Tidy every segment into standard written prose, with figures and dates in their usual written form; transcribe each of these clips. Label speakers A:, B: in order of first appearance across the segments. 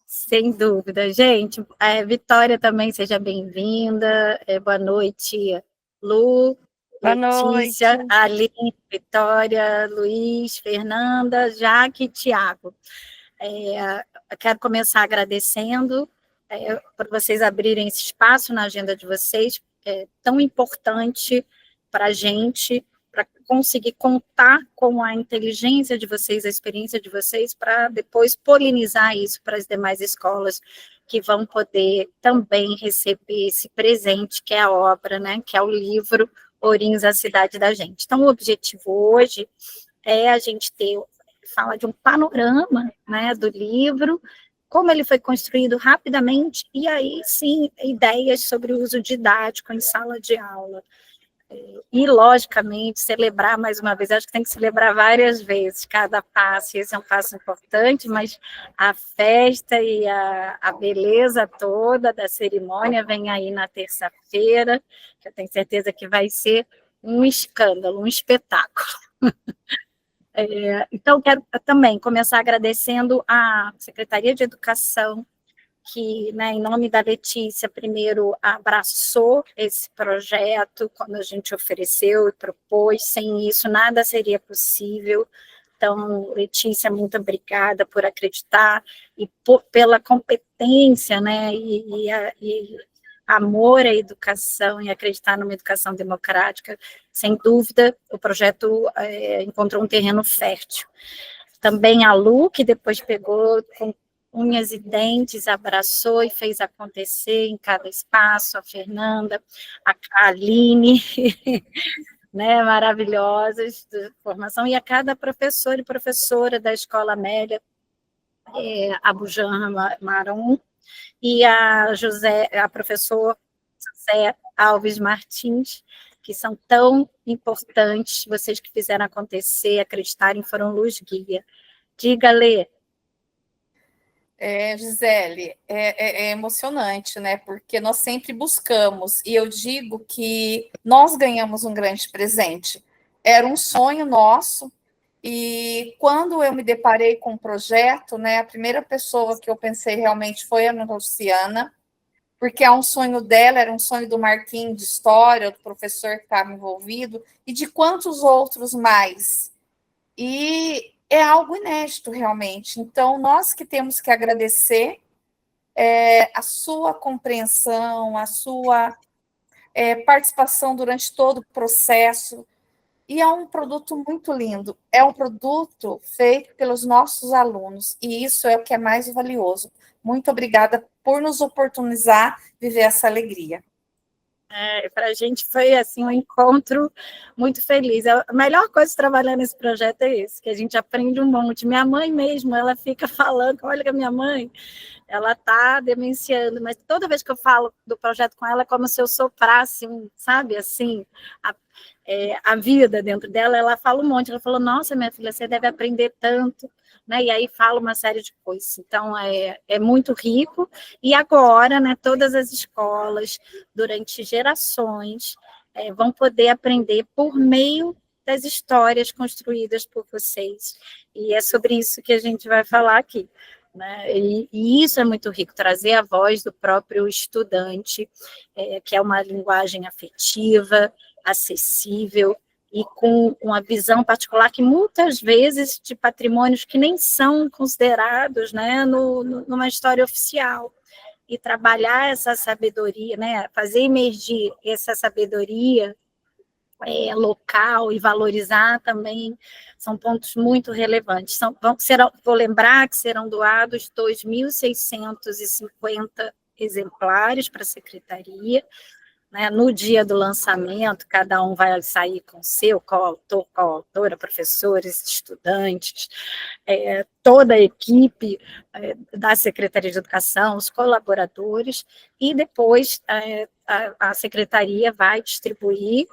A: Sem dúvida, gente. Vitória também, seja bem-vinda. Boa noite, Lu,
B: Boa noite.
A: Letícia, Aline, Vitória, Luiz, Fernanda, Jaque e Tiago. Eu quero começar agradecendo por vocês abrirem esse espaço na agenda de vocês, tão importante para a gente, para conseguir contar com a inteligência de vocês, a experiência de vocês, para depois polinizar isso para as demais escolas que vão poder também receber esse presente, que é a obra, né, que é o livro Ourinhos, a Cidade da Gente. Então, o objetivo hoje é a gente fala de um panorama, né, do livro, como ele foi construído rapidamente, e aí sim, ideias sobre o uso didático em sala de aula. E, logicamente, celebrar mais uma vez, acho que tem que celebrar várias vezes cada passo, esse é um passo importante, mas a festa e a beleza toda da cerimônia vem aí na terça-feira, que eu tenho certeza que vai ser um escândalo, um espetáculo. Então, quero também começar agradecendo à Secretaria de Educação, que, né, em nome da Letícia, primeiro abraçou esse projeto quando a gente ofereceu e propôs. Sem isso, nada seria possível. Então, Letícia, muito obrigada por acreditar e pela competência, né, e amor à educação e acreditar numa educação democrática. Sem dúvida, o projeto encontrou um terreno fértil. Também a Lu, que depois pegou com unhas e dentes, abraçou e fez acontecer em cada espaço, a Fernanda, a Aline, né, maravilhosas de formação, e a cada professor e professora da Escola Amélia, a Bujan Maron, e a professora José Alves Martins, que são tão importantes, vocês que fizeram acontecer, acreditarem, foram luz guia. Diga, Lê.
C: Gisele, é emocionante, né? Porque nós sempre buscamos, e eu digo que nós ganhamos um grande presente. Era um sonho nosso, e quando eu me deparei com o projeto, né, a primeira pessoa que eu pensei realmente foi a Ana Luciana, porque é um sonho dela, era um sonho do Marquinhos de História, do professor que estava envolvido, e de quantos outros mais. E é algo inédito, realmente. Então, nós que temos que agradecer a sua compreensão, a sua participação durante todo o processo. E é um produto muito lindo. É um produto feito pelos nossos alunos. E isso é o que é mais valioso. Muito obrigada por nos oportunizar viver essa alegria.
A: Para a gente foi assim um encontro muito feliz. A melhor coisa de trabalhar nesse projeto é isso, que a gente aprende um monte. Minha mãe mesmo, ela fica falando, olha que a minha mãe, ela está demenciando, mas toda vez que eu falo do projeto com ela, é como se eu soprasse, sabe, assim, a vida dentro dela. Ela fala um monte, ela falou, nossa, minha filha, você deve aprender tanto, né? E aí fala uma série de coisas. Então, é muito rico. E agora, né, todas as escolas, durante gerações, vão poder aprender por meio das histórias construídas por vocês. E é sobre isso que a gente vai falar aqui. Né? E isso é muito rico, trazer a voz do próprio estudante, que é uma linguagem afetiva, acessível e com uma visão particular que muitas vezes de patrimônios que nem são considerados, né, numa história oficial. E trabalhar essa sabedoria, né, fazer emergir essa sabedoria local e valorizar também são pontos muito relevantes. Vou lembrar que serão doados 2.650 exemplares para a secretaria, né? No dia do lançamento, cada um vai sair com seu coautor, coautora, professores, estudantes, toda a equipe da Secretaria de Educação, os colaboradores, e depois a secretaria vai distribuir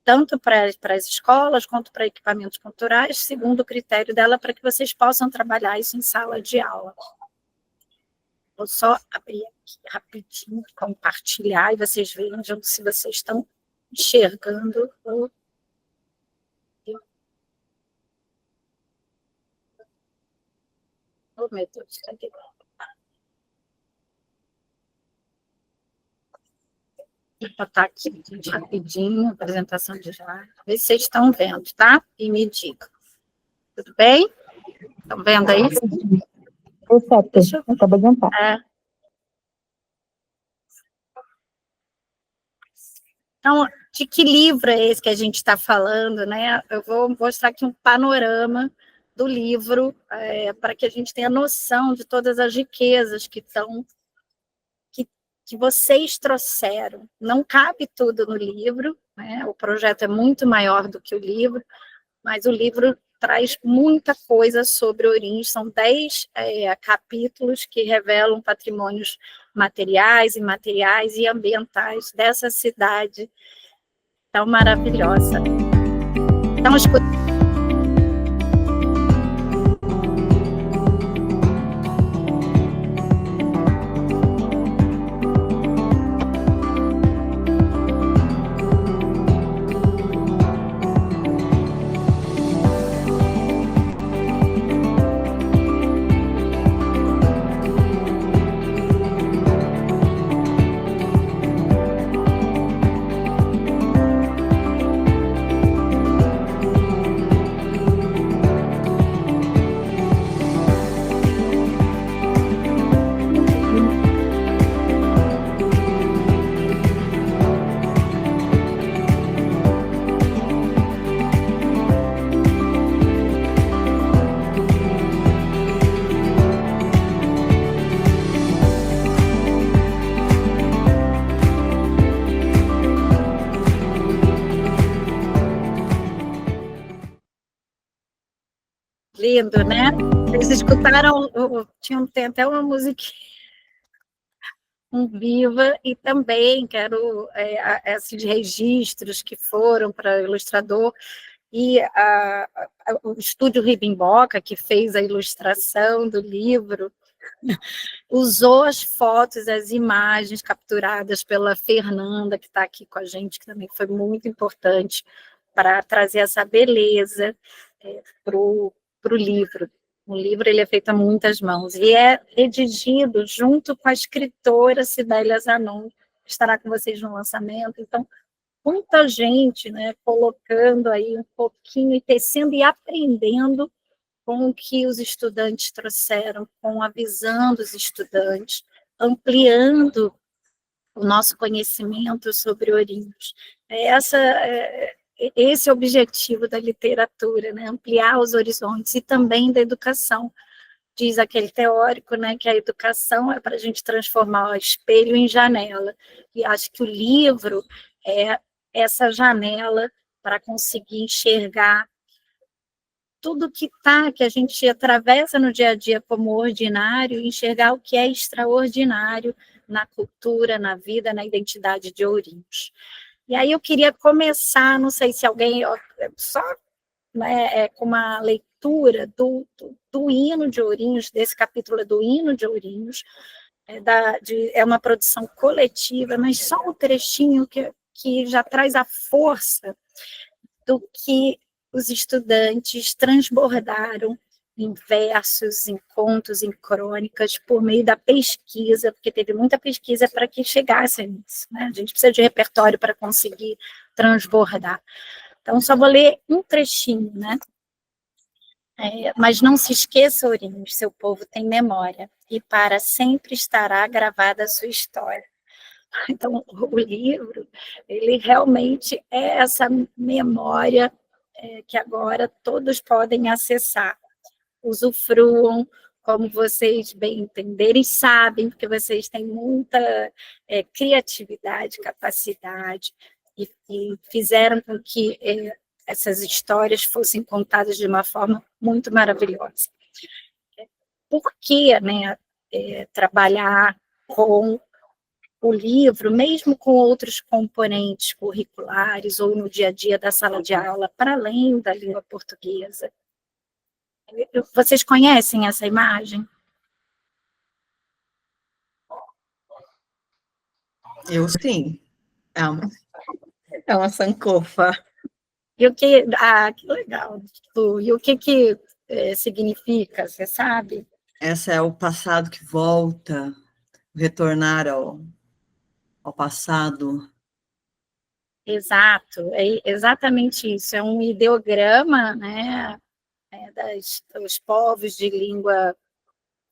A: tanto para as escolas quanto para equipamentos culturais, segundo o critério dela, para que vocês possam trabalhar isso em sala de aula. Vou só abrir aqui rapidinho, compartilhar, e vocês vejam se vocês estão enxergando Oh, meu Deus, cadê? Vou botar aqui, gente, rapidinho, apresentação de slide. Vê se vocês estão vendo, tá? E me digam. Tudo bem? Estão vendo aí?
B: Perfeito, acabou de entrar.
A: Então, de que livro é esse que a gente está falando, né? Eu vou mostrar aqui um panorama do livro, para que a gente tenha noção de todas as riquezas que vocês trouxeram. Não cabe tudo no livro, né? O projeto é muito maior do que o livro, mas o livro traz muita coisa sobre Ourinhos, são 10 capítulos que revelam patrimônios materiais, imateriais e ambientais dessa cidade tão maravilhosa. Então, escuta. Lindo, né? Vocês escutaram, tem até uma musiquinha, um Viva, e também quero esses registros que foram para o ilustrador, e o Estúdio Ribimboca, que fez a ilustração do livro, usou as fotos, as imagens capturadas pela Fernanda, que está aqui com a gente, que também foi muito importante para trazer essa beleza para o livro. O livro ele é feito a muitas mãos e é redigido junto com a escritora Cibélia Zanon, que estará com vocês no lançamento. Então, muita gente, né, colocando aí um pouquinho e tecendo e aprendendo com o que os estudantes trouxeram, com a visão dos estudantes, ampliando o nosso conhecimento sobre Ourinhos. Esse é o objetivo da literatura, né? Ampliar os horizontes e também da educação. Diz aquele teórico, né, que a educação é para a gente transformar o espelho em janela. E acho que o livro é essa janela para conseguir enxergar tudo que a gente atravessa no dia a dia como ordinário, enxergar o que é extraordinário na cultura, na vida, na identidade de Ourinhos. E aí eu queria começar, não sei se alguém, só né, com uma leitura do hino de Ourinhos, desse capítulo do hino de Ourinhos, é uma produção coletiva, mas só um trechinho que já traz a força do que os estudantes transbordaram em versos, em contos, em crônicas, por meio da pesquisa, porque teve muita pesquisa para que chegasse nisso, né? A gente precisa de repertório para conseguir transbordar. Então, só vou ler um trechinho, né? Mas não se esqueça, Ourinhos, seu povo tem memória, e para sempre estará gravada a sua história. Então, o livro, ele realmente é essa memória que agora todos podem acessar. Usufruam, como vocês bem entenderem, sabem, porque vocês têm muita criatividade, capacidade, e fizeram com que essas histórias fossem contadas de uma forma muito maravilhosa. Por que, né, trabalhar com o livro, mesmo com outros componentes curriculares ou no dia a dia da sala de aula, para além da língua portuguesa? Vocês conhecem essa imagem?
B: Eu sim. É uma sankofa.
A: E o que... Ah, que legal. E o que significa, você sabe?
B: Essa é o passado que volta, retornar ao passado.
A: Exato, é exatamente isso. É um ideograma, né, dos povos de língua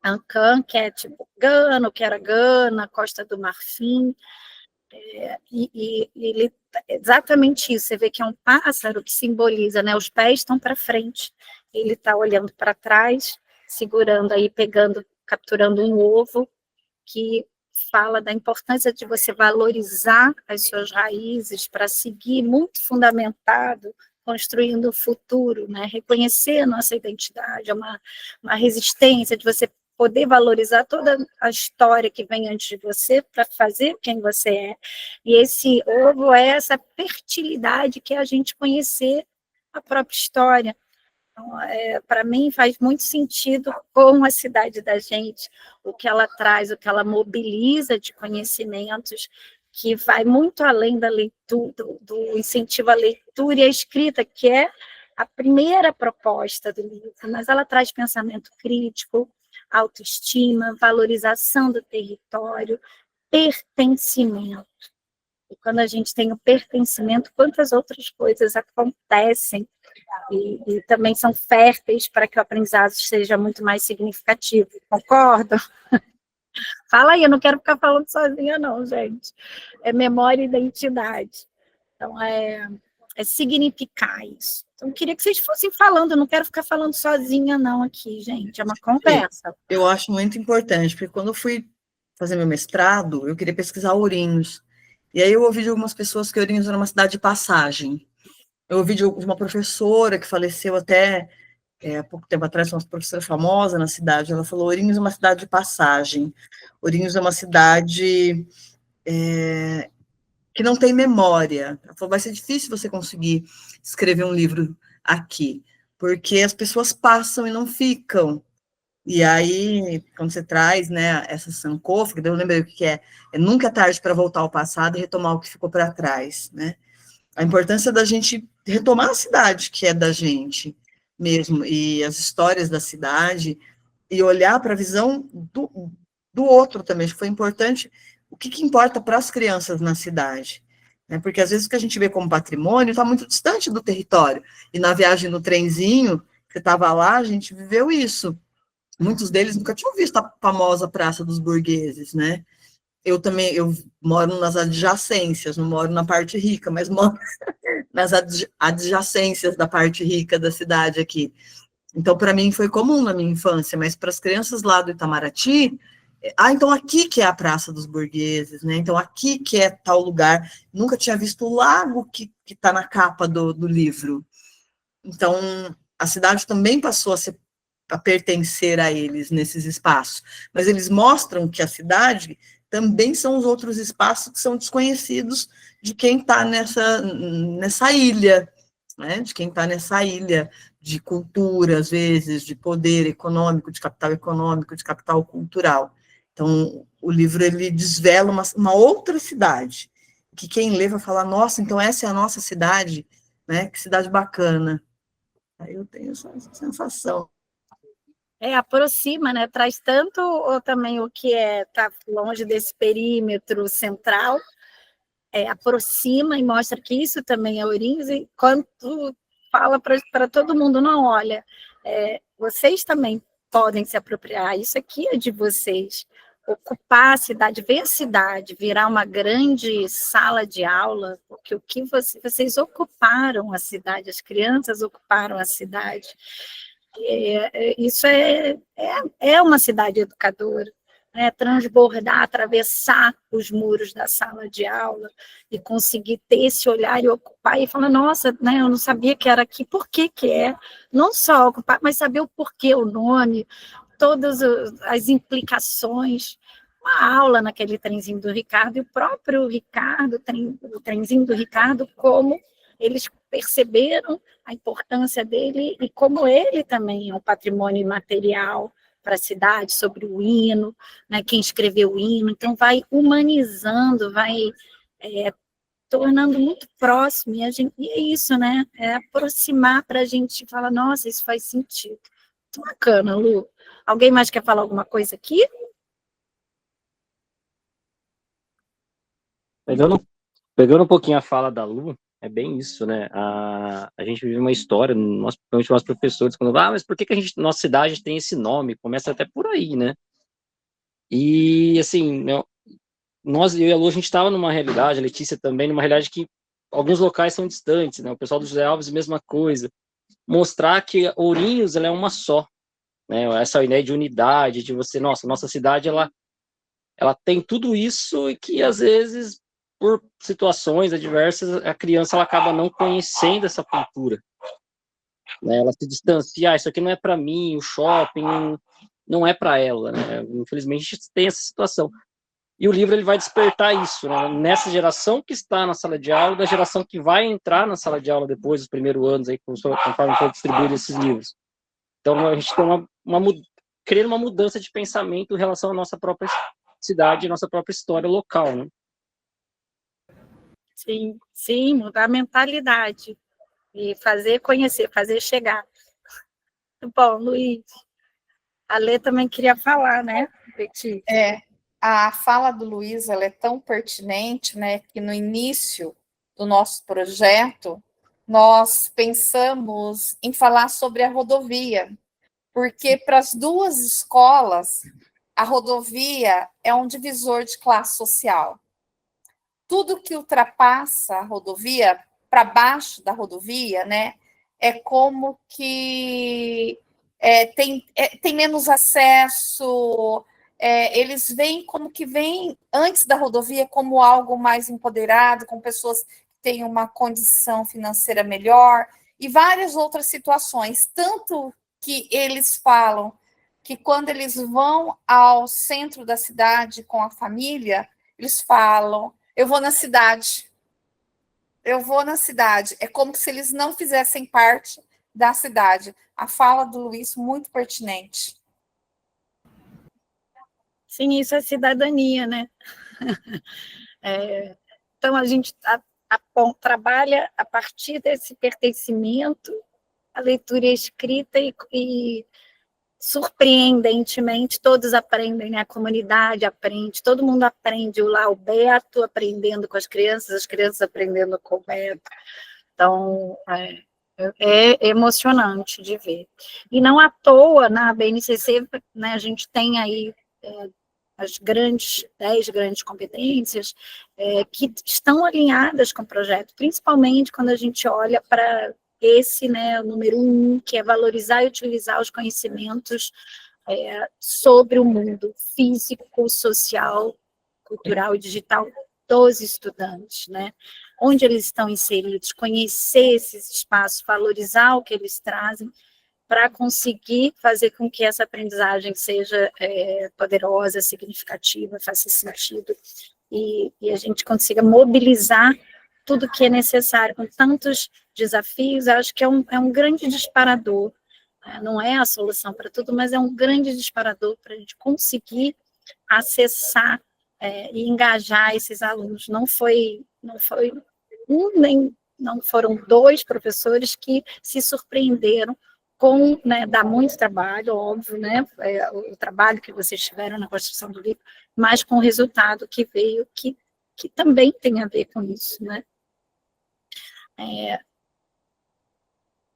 A: ancã, que é tipo Gana, que era Gana, Costa do Marfim, e ele exatamente isso. Você vê que é um pássaro que simboliza, né? Os pés estão para frente, ele está olhando para trás, segurando aí, pegando, capturando um ovo, que fala da importância de você valorizar as suas raízes para seguir muito fundamentado, construindo o futuro, né? Reconhecer a nossa identidade, é uma resistência de você poder valorizar toda a história que vem antes de você para fazer quem você é. E esse ovo é essa fertilidade que é a gente conhecer a própria história. Então, para mim, faz muito sentido com a cidade da gente, o que ela traz, o que ela mobiliza de conhecimentos, que vai muito além da leitura, do incentivo à leitura e à escrita, que é a primeira proposta do livro, mas ela traz pensamento crítico, autoestima, valorização do território, pertencimento. E quando a gente tem o pertencimento, quantas outras coisas acontecem e também são férteis para que o aprendizado seja muito mais significativo. Concorda? Fala aí, eu não quero ficar falando sozinha, não, gente. É memória e identidade. Então, é significar isso. Então, eu queria que vocês fossem falando, eu não quero ficar falando sozinha, não, aqui, gente. É uma conversa.
B: Eu acho muito importante, porque quando eu fui fazer meu mestrado, eu queria pesquisar Ourinhos. E aí eu ouvi de algumas pessoas que Ourinhos era uma cidade de passagem. Eu ouvi de uma professora que faleceu até há pouco tempo atrás, uma professora famosa na cidade. Ela falou: Ourinhos é uma cidade de passagem. Ourinhos é uma cidade que não tem memória. Ela falou: vai ser difícil você conseguir escrever um livro aqui, porque as pessoas passam e não ficam. E aí, quando você traz, né, essa sarcófaga, eu lembrei o que é nunca é tarde para voltar ao passado e retomar o que ficou para trás, né? A importância da gente retomar a cidade que é da gente mesmo, e as histórias da cidade, e olhar para a visão do outro também. Acho que foi importante o que importa para as crianças na cidade. Né? Porque às vezes o que a gente vê como patrimônio está muito distante do território. E na viagem no trenzinho, que estava lá, a gente viveu isso. Muitos deles nunca tinham visto a famosa Praça dos Burgueses, né? Eu também, eu moro nas adjacências, não moro na parte rica, mas moro nas adjacências da parte rica da cidade aqui. Então, para mim, foi comum na minha infância, mas para as crianças lá do Itamaraty, então aqui que é a Praça dos Burgueses, né? Então aqui que é tal lugar. Nunca tinha visto o lago que está na capa do livro. Então, a cidade também passou a pertencer a eles nesses espaços. Mas eles mostram que a cidade também são os outros espaços que são desconhecidos de quem está nessa ilha, né? De quem está nessa ilha de cultura, às vezes, de poder econômico, de capital cultural. Então, o livro ele desvela uma outra cidade, que quem lê vai falar: nossa, então essa é a nossa cidade, né? Que cidade bacana. Aí eu tenho essa sensação.
A: Aproxima, né? Traz tanto ou também o que está longe desse perímetro central, aproxima e mostra que isso também é Ourinhos, e quando fala para todo mundo: não, olha, vocês também podem se apropriar, isso aqui é de vocês. Ocupar a cidade, ver a cidade virar uma grande sala de aula, porque o que vocês ocuparam a cidade, as crianças ocuparam a cidade. Isso é uma cidade educadora, né? Transbordar, atravessar os muros da sala de aula e conseguir ter esse olhar e ocupar e falar: nossa, né, eu não sabia que era aqui, por que é? Não só ocupar, mas saber o porquê, o nome, todas as implicações. Uma aula naquele trenzinho do Ricardo, e o próprio Ricardo, o trenzinho do Ricardo, como eles perceberam a importância dele e como ele também é um patrimônio imaterial para a cidade, sobre o hino, né, quem escreveu o hino. Então, vai humanizando, vai tornando muito próximo, e é isso, né? É aproximar para a gente falar: nossa, isso faz sentido. Muito bacana, Lu. Alguém mais quer falar alguma coisa aqui?
D: Pegando um pouquinho a fala da Lu, é bem isso, né? A gente vive uma história, nós, principalmente nós professores, quando mas por que que nossa cidade tem esse nome? Começa até por aí, né? E, assim, eu e a Lu, a gente estava numa realidade, a Letícia também, numa realidade que alguns locais são distantes, né? O pessoal do José Alves, mesma coisa. Mostrar que Ourinhos, ela é uma só, né? Essa ideia de unidade, de você, nossa cidade, ela tem tudo isso e que, às vezes, por situações adversas, a criança ela acaba não conhecendo essa cultura, né? Ela se distancia, isso aqui não é para mim, o shopping não é para ela, né? Infelizmente, a gente tem essa situação. E o livro ele vai despertar isso, né? Nessa geração que está na sala de aula, da geração que vai entrar na sala de aula depois dos primeiros anos, aí, conforme for distribuir esses livros. Então, a gente tem querendo uma mudança de pensamento em relação à nossa própria cidade, nossa própria história local, né?
A: Sim, sim, mudar a mentalidade e fazer conhecer, fazer chegar. Bom, Luiz, a Lê também queria falar, né, Betty?
C: A fala do Luiz ela é tão pertinente, né, que no início do nosso projeto nós pensamos em falar sobre a rodovia, porque para as duas escolas a rodovia é um divisor de classe social. Tudo que ultrapassa a rodovia, para baixo da rodovia, né, é como que tem menos acesso, eles veem como que vem antes da rodovia como algo mais empoderado, com pessoas que têm uma condição financeira melhor, e várias outras situações, tanto que eles falam que quando eles vão ao centro da cidade com a família, eles falam, eu vou na cidade. Eu vou na cidade. É como se eles não fizessem parte da cidade. A fala do Luiz, muito pertinente.
A: Sim, isso é cidadania, né? Então, a gente trabalha a partir desse pertencimento, a leitura escrita e surpreendentemente, todos aprendem, né? A comunidade aprende, todo mundo aprende, o Beto aprendendo com as crianças aprendendo com o Beto. Então, é emocionante de ver. E não à toa, na BNCC, né, a gente tem aí as 10 grandes competências que estão alinhadas com o projeto, principalmente quando a gente olha para esse, né, o número 1, que é valorizar e utilizar os conhecimentos sobre o mundo físico, social, cultural e digital dos estudantes, né? Onde eles estão inseridos, conhecer esses espaços, valorizar o que eles trazem, para conseguir fazer com que essa aprendizagem seja poderosa, significativa, faça sentido, e a gente consiga mobilizar tudo que é necessário, com tantos desafios. Eu acho que é um grande disparador, não é a solução para tudo, mas é um grande disparador para a gente conseguir acessar e engajar esses alunos. Não foi não foram 2 professores que se surpreenderam com, né, dá muito trabalho, óbvio, né, o trabalho que vocês tiveram na construção do livro, mas com o resultado que veio, que também tem a ver com isso, né.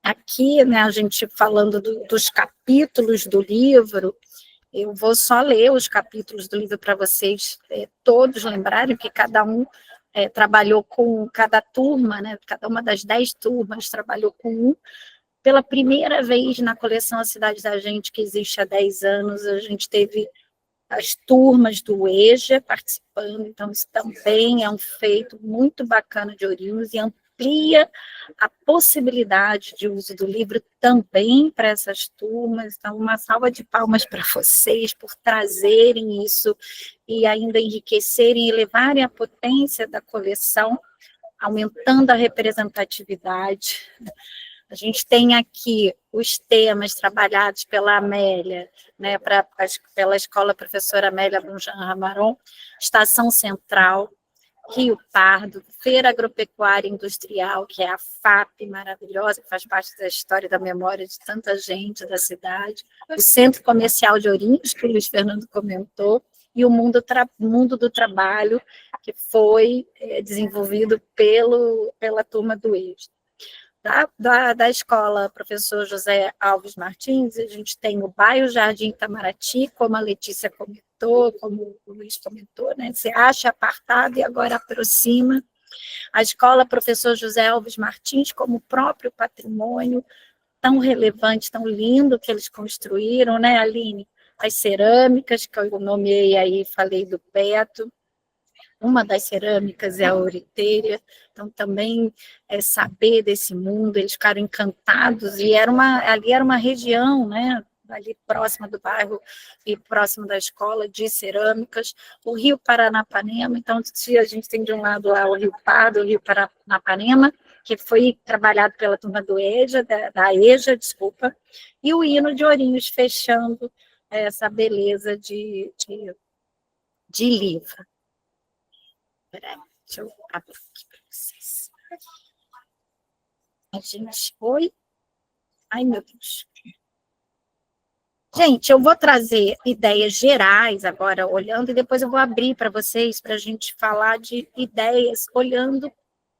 A: Aqui, né, a gente falando dos capítulos do livro, eu vou só ler os capítulos do livro para vocês todos lembrarem que cada um trabalhou com cada turma, né, cada uma das 10 turmas trabalhou com um. Pela primeira vez na coleção A Cidade da Gente, que existe há 10 anos, a gente teve as turmas do EJA participando, então isso também é um feito muito bacana de Ourinhos e amplia a possibilidade de uso do livro também para essas turmas. Então, uma salva de palmas para vocês por trazerem isso e ainda enriquecerem e levarem a potência da coleção, aumentando a representatividade. A gente tem aqui os temas trabalhados pela Amélia, né, pela Escola Professora Amélia Brunjan Ramaron, Estação Central, Rio Pardo, Feira Agropecuária Industrial, que é a FAP maravilhosa, que faz parte da história e da memória de tanta gente da cidade, o Centro Comercial de Ourinhos, que o Luiz Fernando comentou, e o Mundo do Trabalho, que foi desenvolvido pela turma do EJA. Da escola Professor José Alves Martins, a gente tem o bairro Jardim Itamaraty, como a Letícia comentou, como o Luiz comentou, né? Você acha apartado e agora aproxima. A escola Professor José Alves Martins, como o próprio patrimônio tão relevante, tão lindo que eles construíram, né, Aline? As cerâmicas, que eu nomeei aí, falei do Beto. Uma das cerâmicas é a Ouritéria, então também saber desse mundo, eles ficaram encantados, e ali era uma região, né, ali próxima do bairro e próximo da escola, de cerâmicas, o Rio Paranapanema, então a gente tem de um lado lá o Rio Pardo, o Rio Paranapanema, que foi trabalhado pela turma do EJA, da EJA, desculpa, e o hino de Ourinhos, fechando essa beleza de livro. Peraí, deixa eu abrir aqui para vocês. A gente foi. Ai, meu Deus. Gente, eu vou trazer ideias gerais agora, olhando, e depois eu vou abrir para vocês, para a gente falar de ideias, olhando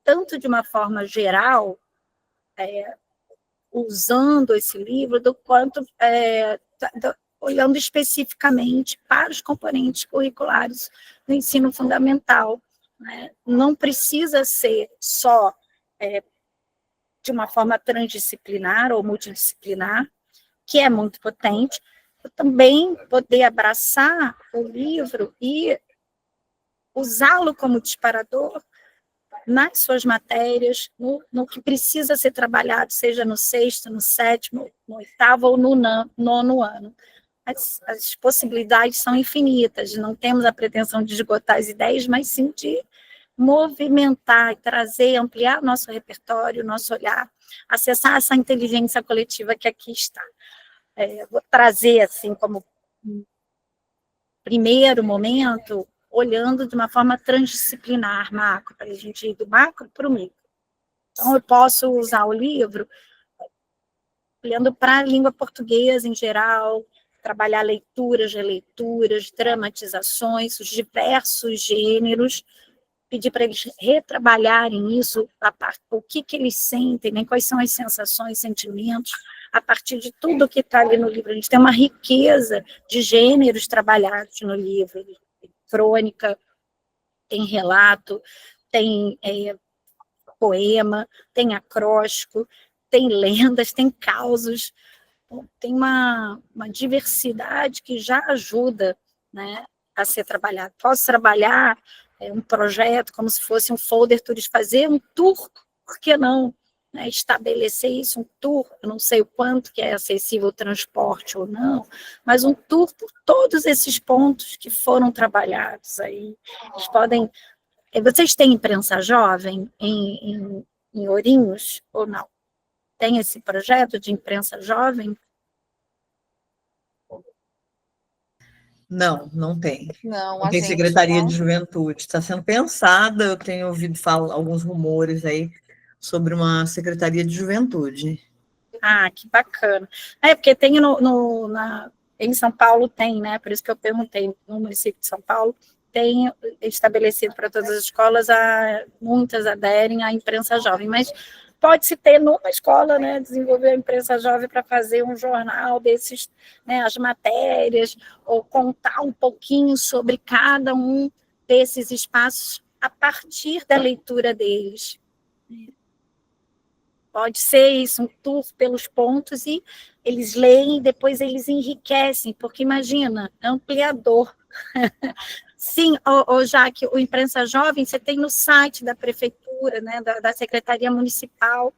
A: tanto de uma forma geral, usando esse livro, do quanto olhando especificamente para os componentes curriculares do ensino fundamental. Né? Não precisa ser só de uma forma transdisciplinar ou multidisciplinar, que é muito potente, eu também poder abraçar o livro e usá-lo como disparador nas suas matérias, no que precisa ser trabalhado, seja no 6º, no 7º, no 8º ou no 9º ano. As possibilidades são infinitas, não temos a pretensão de esgotar as ideias, mas sim de movimentar, trazer, ampliar o nosso repertório, o nosso olhar, acessar essa inteligência coletiva que aqui está. Vou trazer, assim, como primeiro momento, olhando de uma forma transdisciplinar, macro, para a gente ir do macro para o micro. Então, eu posso usar o livro olhando para a língua portuguesa em geral, trabalhar leituras, releituras, dramatizações, os diversos gêneros, pedir para eles retrabalharem isso, o que eles sentem, né, quais são as sensações, sentimentos, a partir de tudo que está ali no livro. A gente tem uma riqueza de gêneros trabalhados no livro, tem crônica, tem relato, tem poema, tem acróstico, tem lendas, tem causos, tem uma diversidade que já ajuda, né, a ser trabalhado. Posso trabalhar um projeto como se fosse um folder turístico, fazer um tour, por que não? Né, estabelecer isso, um tour, eu não sei o quanto que é acessível o transporte ou não, mas um tour por todos esses pontos que foram trabalhados aí. Eles podem... Vocês têm imprensa jovem em Ourinhos ou não? Tem esse projeto de imprensa jovem?
B: Não, não tem.
C: Não,
B: Não tem Secretaria de Juventude. Está sendo pensada, eu tenho ouvido falar alguns rumores aí sobre uma Secretaria de Juventude.
A: Ah, que bacana. Porque tem em São Paulo tem, né? Por isso que eu perguntei, no município de São Paulo, tem estabelecido para todas as escolas, muitas aderem à imprensa jovem, mas pode-se ter numa escola, né, desenvolver a imprensa jovem para fazer um jornal desses, né, as matérias, ou contar um pouquinho sobre cada um desses espaços a partir da leitura deles. Pode ser isso, um tour pelos pontos, e eles leem e depois eles enriquecem, porque imagina, é ampliador. Sim, Jaque, o Imprensa Jovem, você tem no site da prefeitura, né, da Secretaria Municipal,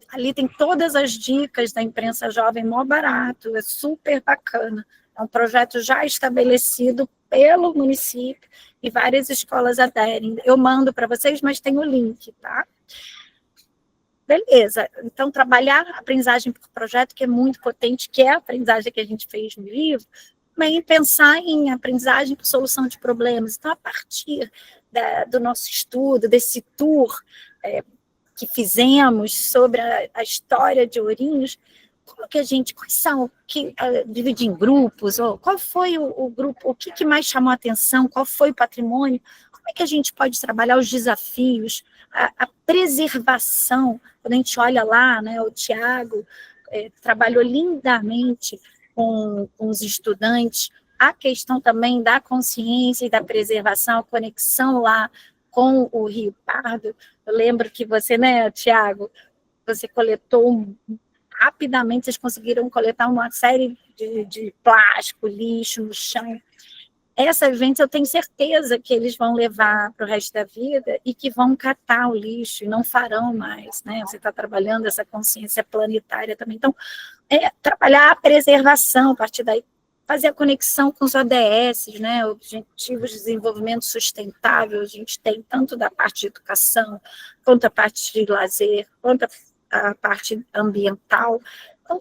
A: ali tem todas as dicas da Imprensa Jovem, mó barato, é super bacana. É um projeto já estabelecido pelo município e várias escolas aderem. Eu mando para vocês, mas tem o link, tá? Beleza, então trabalhar a aprendizagem por projeto, que é muito potente, que é a aprendizagem que a gente fez no livro, também pensar em aprendizagem por solução de problemas. Então, a partir do nosso estudo, desse tour que fizemos sobre a história de Ourinhos, como que a gente, quais são, dividir em grupos, ou qual foi o grupo, o que mais chamou a atenção, qual foi o patrimônio, como é que a gente pode trabalhar os desafios, a preservação, quando a gente olha lá, né, o Tiago trabalhou lindamente com os estudantes, a questão também da consciência e da preservação, a conexão lá com o Rio Pardo. Eu lembro que você, né, Tiago, você coletou rapidamente, vocês conseguiram coletar uma série de plástico, lixo no chão. Essa vivência eu tenho certeza que eles vão levar para o resto da vida e que vão catar o lixo e não farão mais, né? Você está trabalhando essa consciência planetária também. Então, trabalhar a preservação, a partir daí, fazer a conexão com os ODS, né? Objetivos de Desenvolvimento Sustentável, a gente tem tanto da parte de educação, quanto a parte de lazer, quanto a parte ambiental. Então,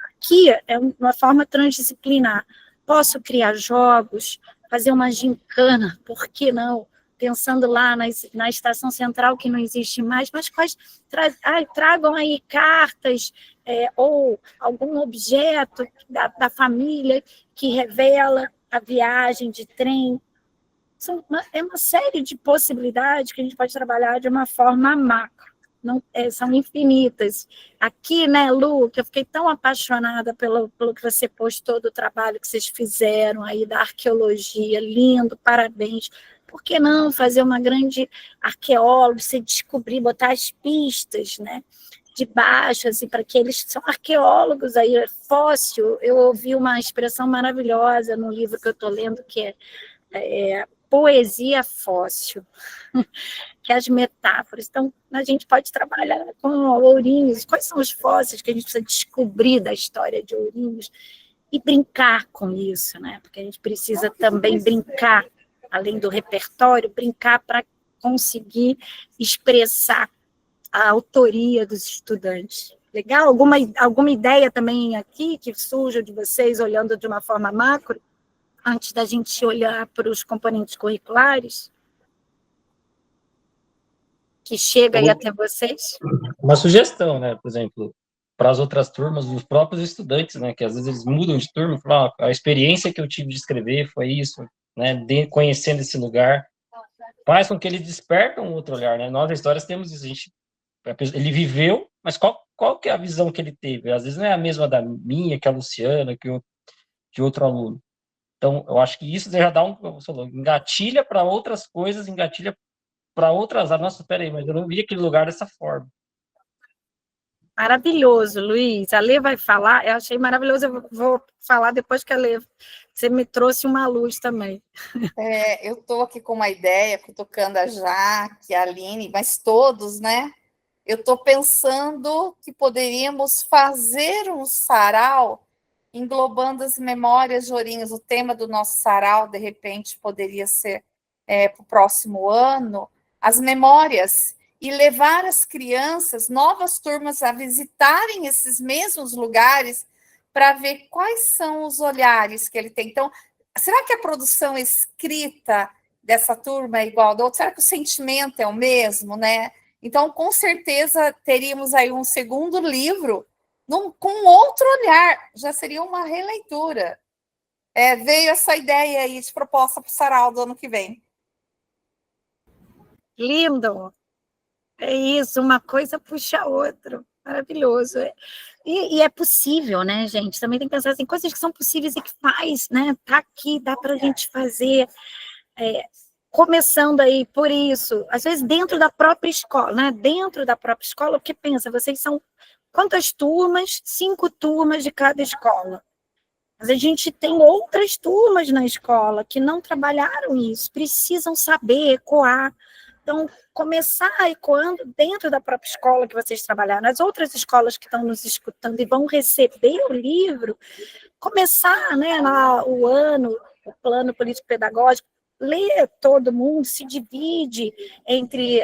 A: aqui é uma forma transdisciplinar. Posso criar jogos, fazer uma gincana, por que não? Pensando lá na estação central, que não existe mais, mas tragam aí cartas ou algum objeto da família que revela a viagem de trem. É uma série de possibilidades que a gente pode trabalhar de uma forma macro. Não, são infinitas. Aqui, né, Lu, que eu fiquei tão apaixonada pelo que você postou do trabalho que vocês fizeram aí da arqueologia, lindo, parabéns. Por que não fazer uma grande arqueóloga, você descobrir, botar as pistas, né, de baixo, assim, para que eles são arqueólogos aí, fóssil. Eu ouvi uma expressão maravilhosa no livro que eu estou lendo, que é poesia fóssil, que é as metáforas. Então, a gente pode trabalhar com Ourinhos, quais são os fósseis que a gente precisa descobrir da história de Ourinhos e brincar com isso, né? Porque a gente precisa também brincar, além do repertório, brincar para conseguir expressar a autoria dos estudantes. Legal? Alguma ideia também aqui que surja de vocês, olhando de uma forma macro, antes da gente olhar para os componentes curriculares? Que chega aí até vocês?
D: Uma sugestão, né? Por exemplo, para as outras turmas, os próprios estudantes, né? Que às vezes eles mudam de turma, falam, a experiência que eu tive de escrever foi isso, né? Conhecendo esse lugar, faz com que eles despertam um outro olhar, né? Nós, da Histórias, temos isso, ele viveu, mas qual que é a visão que ele teve? Às vezes não é a mesma da minha, que a Luciana, que de outro aluno. Então, eu acho que isso já dá engatilha para outras coisas, engatilha para outras áreas. Nossa, peraí, mas eu não vi aquele lugar dessa forma.
A: Maravilhoso, Luiz. A Lê vai falar, eu achei maravilhoso, eu vou falar depois que a Lê, você me trouxe uma luz também.
C: Eu estou aqui com uma ideia, tocando a Jaque, a Aline, mas todos, né? Eu estou pensando que poderíamos fazer um sarau englobando as memórias de Ourinhos. O tema do nosso sarau, de repente, poderia ser para o próximo ano, as memórias, e levar as crianças, novas turmas, a visitarem esses mesmos lugares para ver quais são os olhares que ele tem. Então, será que a produção escrita dessa turma é igual ao da outra? Será que o sentimento é o mesmo, né? Então, com certeza, teríamos aí um segundo livro com outro olhar, já seria uma releitura. Veio essa ideia aí de proposta para o sarau do ano que vem.
A: Lindo! É isso, uma coisa puxa a outra. Maravilhoso. E é possível, né, gente? Também tem que pensar assim, coisas que são possíveis e que faz, né? Tá aqui, dá para a gente fazer. Começando aí por isso, às vezes dentro da própria escola, né? Dentro da própria escola, porque pensa, vocês são quantas turmas? 5 turmas de cada escola. Mas a gente tem outras turmas na escola que não trabalharam isso, precisam saber ecoar. Então, começar ecoando dentro da própria escola que vocês trabalharam, as outras escolas que estão nos escutando e vão receber o livro, começar, né, o ano, o plano político-pedagógico, ler todo mundo, se divide entre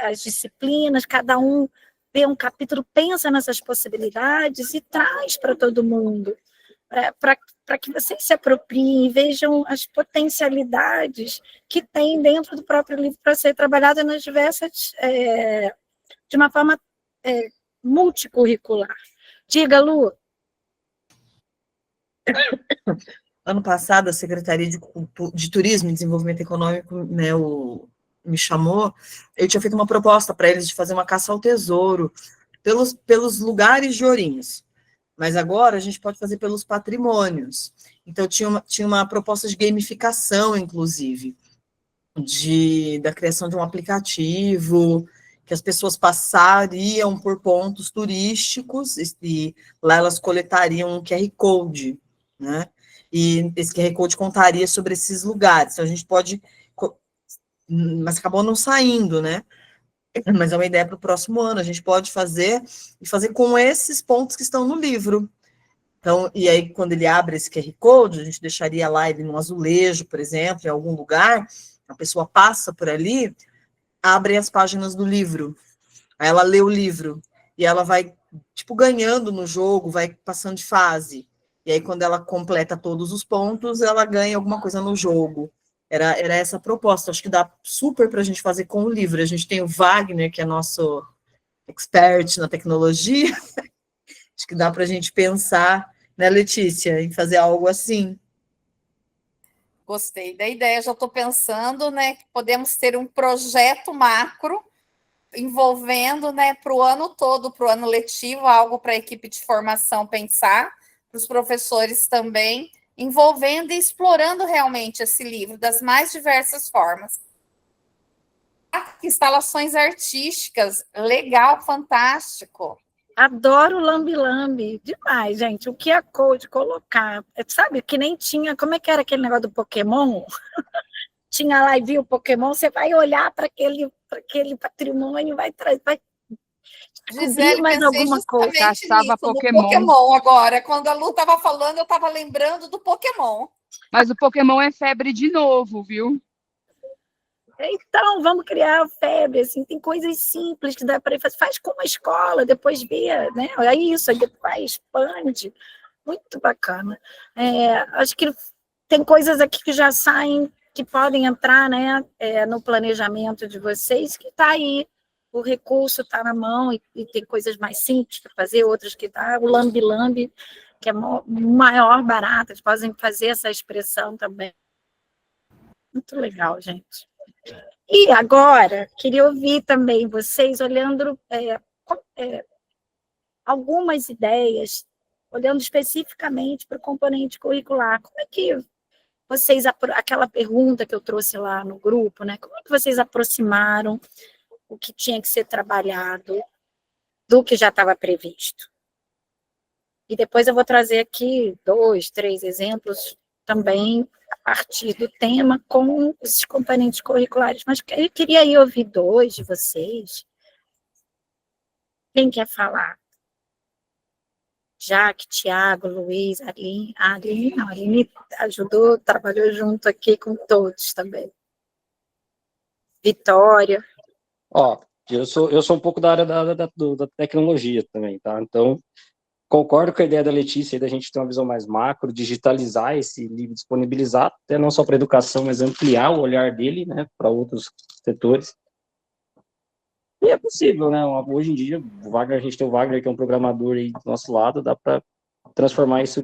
A: as disciplinas, cada um vê um capítulo, pensa nessas possibilidades e traz para todo mundo. para que vocês se apropriem e vejam as potencialidades que tem dentro do próprio livro para ser trabalhado nas diversas, de uma forma multicurricular. Diga, Lu.
B: Ano passado, a Secretaria de Turismo e Desenvolvimento Econômico, né, me chamou, eu tinha feito uma proposta para eles de fazer uma caça ao tesouro pelos lugares de Ourinhos, mas agora a gente pode fazer pelos patrimônios. Então, tinha uma proposta de gamificação, inclusive, da criação de um aplicativo, que as pessoas passariam por pontos turísticos, e lá elas coletariam um QR Code, né? E esse QR Code contaria sobre esses lugares. Então, a gente pode... Mas acabou não saindo, né? Mas é uma ideia para o próximo ano. A gente pode fazer com esses pontos que estão no livro. Então, e aí, quando ele abre esse QR Code, a gente deixaria lá ele num azulejo, por exemplo, em algum lugar, a pessoa passa por ali, abre as páginas do livro, aí ela lê o livro, e ela vai, tipo, ganhando no jogo, vai passando de fase. E aí, quando ela completa todos os pontos, ela ganha alguma coisa no jogo. Era essa a proposta. Acho que dá super para a gente fazer com o livro. A gente tem o Wagner, que é nosso expert na tecnologia. Acho que dá para a gente pensar, né, Letícia, em fazer algo assim.
C: Gostei da ideia. Já estou pensando, né, que podemos ter um projeto macro envolvendo, né, para o ano todo, para o ano letivo, algo para a equipe de formação pensar, para os professores também, envolvendo e explorando realmente esse livro das mais diversas formas. Instalações artísticas, legal, fantástico.
A: Adoro o lambi-lambi, demais, gente. O QR Code colocar, sabe, que nem tinha, como é que era aquele negócio do Pokémon? Tinha lá e viu o Pokémon, você vai olhar para aquele patrimônio, vai
C: Gisele,
A: mais
C: pensei
A: alguma coisa.
C: justamente Pokémon agora. Quando a Lu estava falando, eu estava lembrando do Pokémon.
E: Mas o Pokémon é febre de novo, viu?
A: Então, vamos criar a febre, assim, tem coisas simples que dá para fazer, faz como a escola, depois vê, né? É isso, aí depois expande. Muito bacana. Acho que tem coisas aqui que já saem, que podem entrar, né, no planejamento de vocês, que está aí. O recurso está na mão e tem coisas mais simples para fazer, outras que tá. O lambi-lambi, que é maior, barato, eles podem fazer essa expressão também. Muito legal, gente. E agora, queria ouvir também vocês, olhando algumas ideias, olhando especificamente para o componente curricular. Como é que vocês, aquela pergunta que eu trouxe lá no grupo, né? Como é que vocês aproximaram o que tinha que ser trabalhado do que já estava previsto? E depois eu vou trazer aqui 2, 3 exemplos também a partir do tema com esses componentes curriculares. Mas eu queria aí ouvir 2 de vocês. Quem quer falar? Jaque, Tiago, Luiz, Aline. A Aline ajudou, trabalhou junto aqui com todos também. Vitória.
D: Eu sou um pouco da área da tecnologia também, tá? Então, concordo com a ideia da Letícia da gente ter uma visão mais macro, digitalizar esse livro, disponibilizar, até não só para a educação, mas ampliar o olhar dele, né, para outros setores. E é possível, né? Hoje em dia, a gente tem o Wagner, que é um programador aí do nosso lado, dá para transformar isso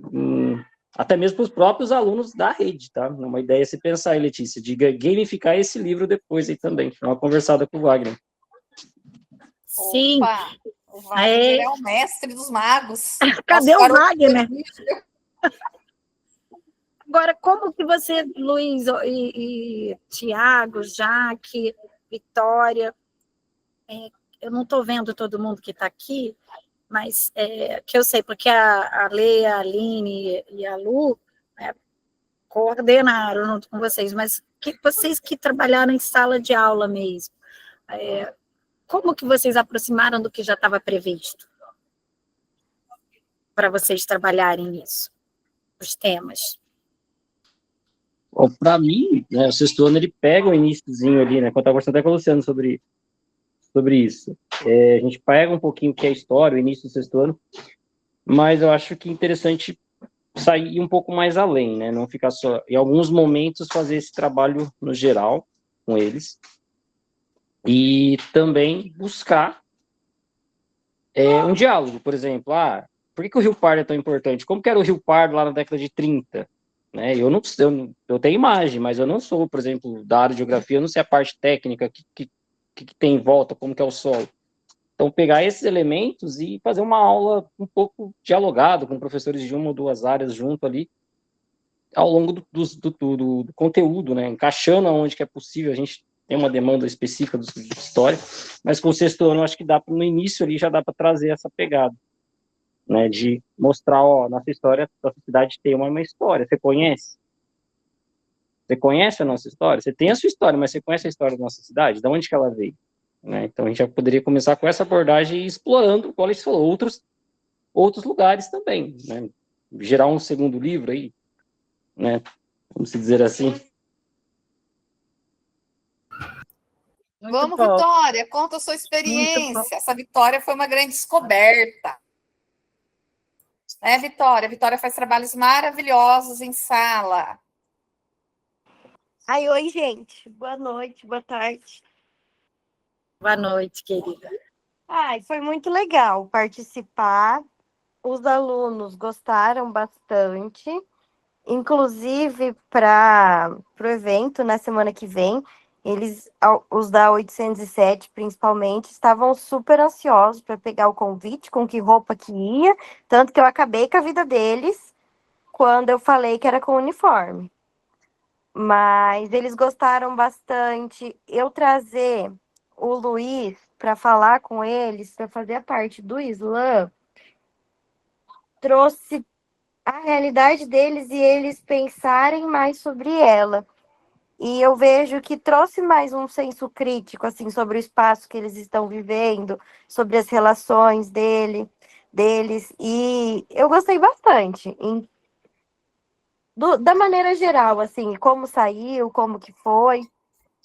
D: até mesmo para os próprios alunos da rede, tá? É uma ideia se pensar aí, Letícia, de gamificar esse livro depois aí também. Uma conversada com o Wagner.
A: Sim.
C: Opa, o Wagner é o mestre dos magos.
A: Cadê o Wagner? Agora, como que você, Luiz e Tiago, Jaque, Vitória, eu não estou vendo todo mundo que está aqui, mas que eu sei, porque a Lê, a Aline e a Lu coordenaram junto com vocês, mas vocês que trabalharam em sala de aula mesmo, como que vocês aproximaram do que já estava previsto para vocês trabalharem isso, os temas?
D: Para mim, né, o sexto ano ele pega o iníciozinho ali, né? Quando eu estava conversando até com o Luciano sobre isso. A gente pega um pouquinho o que é a história, o início do sexto ano, mas eu acho que é interessante sair um pouco mais além, né? Não ficar só, em alguns momentos, fazer esse trabalho no geral com eles. E também buscar um diálogo, por exemplo. Por que o Rio Pardo é tão importante? Como que era o Rio Pardo lá na década de 30? Né? Eu tenho imagem, mas eu não sou, por exemplo, da área de geografia, eu não sei a parte técnica, que tem em volta, como que é o solo. Então, pegar esses elementos e fazer uma aula um pouco dialogada com professores de uma ou duas áreas junto ali, ao longo do conteúdo, né? Encaixando aonde que é possível. A gente tem uma demanda específica de história, mas com o sexto ano, acho que no início ali já dá para trazer essa pegada, né? De mostrar, nossa história, nossa cidade tem uma história. Você conhece? Você conhece a nossa história? Você tem a sua história, mas você conhece a história da nossa cidade? De onde que ela veio? Né? Então, a gente já poderia começar com essa abordagem e explorando, como você falou, outros lugares também, né? Gerar um segundo livro aí, né? Vamos dizer assim.
A: Muito
C: Vamos,
A: bom,
C: Vitória, conta a sua
A: muito bom.
C: experiência. Essa Vitória foi uma grande descoberta. Né, Vitória? Vitória faz trabalhos maravilhosos em sala.
F: Ai, oi, gente. Boa noite, boa tarde.
A: Boa noite, querida.
F: Ai, foi muito legal participar. Os alunos gostaram bastante. Inclusive, para o evento, na semana que vem, os da 807, principalmente, estavam super ansiosos para pegar o convite, com que roupa que ia, tanto que eu acabei com a vida deles quando eu falei que era com uniforme. Mas eles gostaram bastante. Eu trazer o Luiz para falar com eles, para fazer a parte do slam, trouxe a realidade deles e eles pensarem mais sobre ela. E eu vejo que trouxe mais um senso crítico, assim, sobre o espaço que eles estão vivendo, sobre as relações deles. E eu gostei bastante. Da maneira geral, assim, como saiu, como que foi.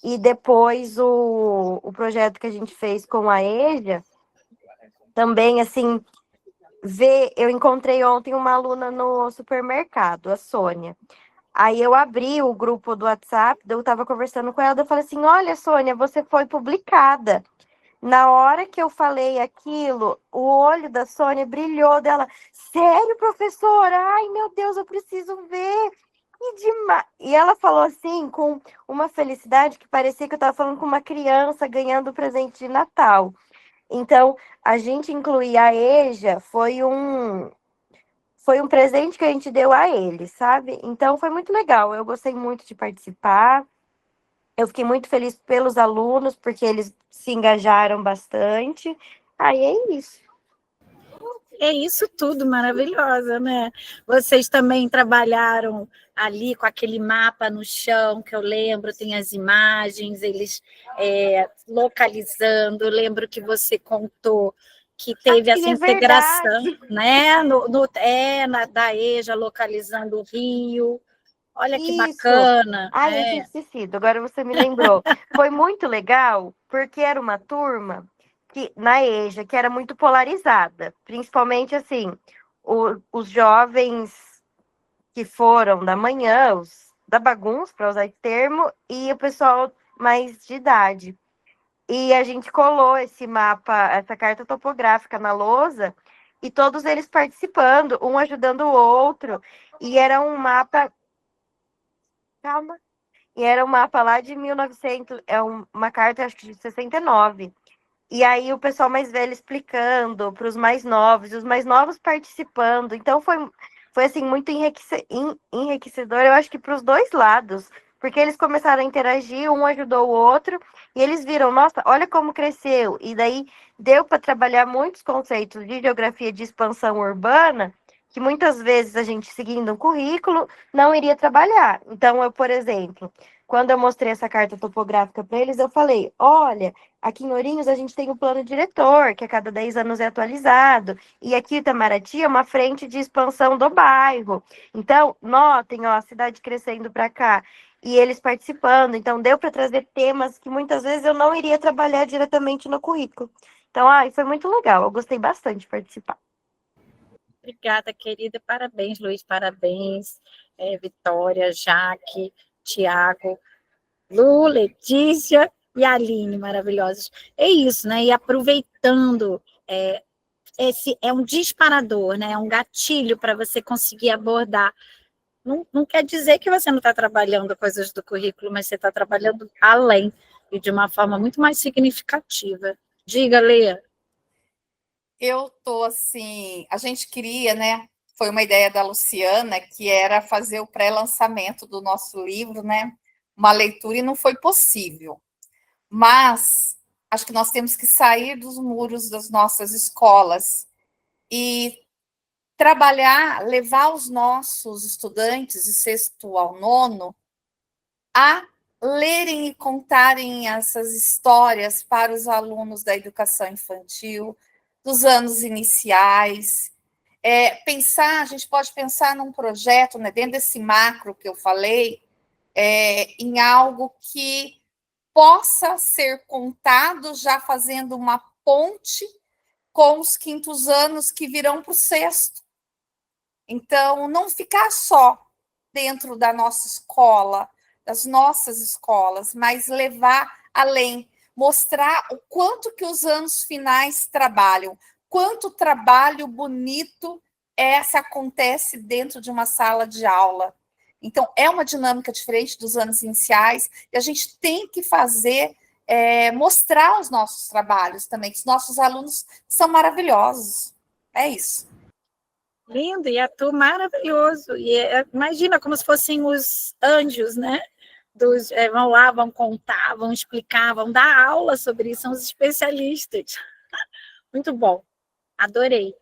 F: E depois o projeto que a gente fez com a EJA, também, assim, eu encontrei ontem uma aluna no supermercado, a Sônia. Aí eu abri o grupo do WhatsApp, eu estava conversando com ela, eu falei assim, olha, Sônia, você foi publicada. Na hora que eu falei aquilo, o olho da Sônia brilhou dela. Sério, professora? Ai, meu Deus, eu preciso ver. Que demais. E ela falou assim, com uma felicidade que parecia que eu estava falando com uma criança ganhando presente de Natal. Então, a gente incluir a EJA foi um presente que a gente deu a eles, sabe? Então, foi muito legal. Eu gostei muito de participar. Eu fiquei muito feliz pelos alunos, porque eles se engajaram bastante. Aí é isso.
A: É isso tudo, maravilhosa, né? Vocês também trabalharam ali com aquele mapa no chão, que eu lembro, tem as imagens, eles localizando. Eu lembro que você contou que teve essa integração, né? Da EJA, localizando o Rio. Olha que
F: Isso.
A: bacana.
F: Ai, eu tinha esquecido, agora você me lembrou. Foi muito legal, porque era uma turma na EJA que era muito polarizada, principalmente assim, os jovens que foram da manhã, da bagunça, para usar esse termo, e o pessoal mais de idade. E a gente colou esse mapa, essa carta topográfica na lousa, e todos eles participando, um ajudando o outro, e era um mapa. Calma. E era um mapa lá de 1900, uma carta, acho que de 69. E aí o pessoal mais velho explicando para os mais novos, e os mais novos participando. Então foi assim, muito enriquecedor, eu acho que para os dois lados, porque eles começaram a interagir, um ajudou o outro, e eles viram, nossa, olha como cresceu. E daí deu para trabalhar muitos conceitos de geografia de expansão urbana, que muitas vezes a gente, seguindo um currículo, não iria trabalhar. Então, eu, por exemplo, quando eu mostrei essa carta topográfica para eles, eu falei, olha, aqui em Ourinhos a gente tem o plano diretor, que a cada 10 anos é atualizado, e aqui Itamaraty é uma frente de expansão do bairro. Então, notem, ó, a cidade crescendo para cá, e eles participando. Então, deu para trazer temas que muitas vezes eu não iria trabalhar diretamente no currículo. Então, foi muito legal, eu gostei bastante de participar.
A: Obrigada, querida. Parabéns, Luiz, parabéns. Vitória, Jaque, Tiago, Lu, Letícia e Aline, maravilhosos. É isso, né? E aproveitando, esse é um disparador, né? É um gatilho para você conseguir abordar. Não quer dizer que você não está trabalhando coisas do currículo, mas você está trabalhando além e de uma forma muito mais significativa. Diga, Lê.
C: Eu tô assim, a gente queria, né? Foi uma ideia da Luciana, que era fazer o pré-lançamento do nosso livro, né? Uma leitura, e não foi possível. Mas acho que nós temos que sair dos muros das nossas escolas e trabalhar, levar os nossos estudantes de sexto ao nono a lerem e contarem essas histórias para os alunos da educação infantil, dos anos iniciais. A gente pode pensar num projeto, né, dentro desse macro que eu falei, em algo que possa ser contado já fazendo uma ponte com os quintos anos que virão para o sexto. Então, não ficar só dentro da nossa escola, das nossas escolas, mas levar além, mostrar o quanto que os anos finais trabalham, quanto trabalho bonito se acontece dentro de uma sala de aula. Então, é uma dinâmica diferente dos anos iniciais, e a gente tem que fazer, mostrar os nossos trabalhos também, que os nossos alunos são maravilhosos. É isso.
A: Lindo, e ator maravilhoso. E imagina como se fossem os anjos, né? Vão lá, vão contar, vão explicar, vão dar aula sobre isso, são os especialistas. Muito bom, adorei.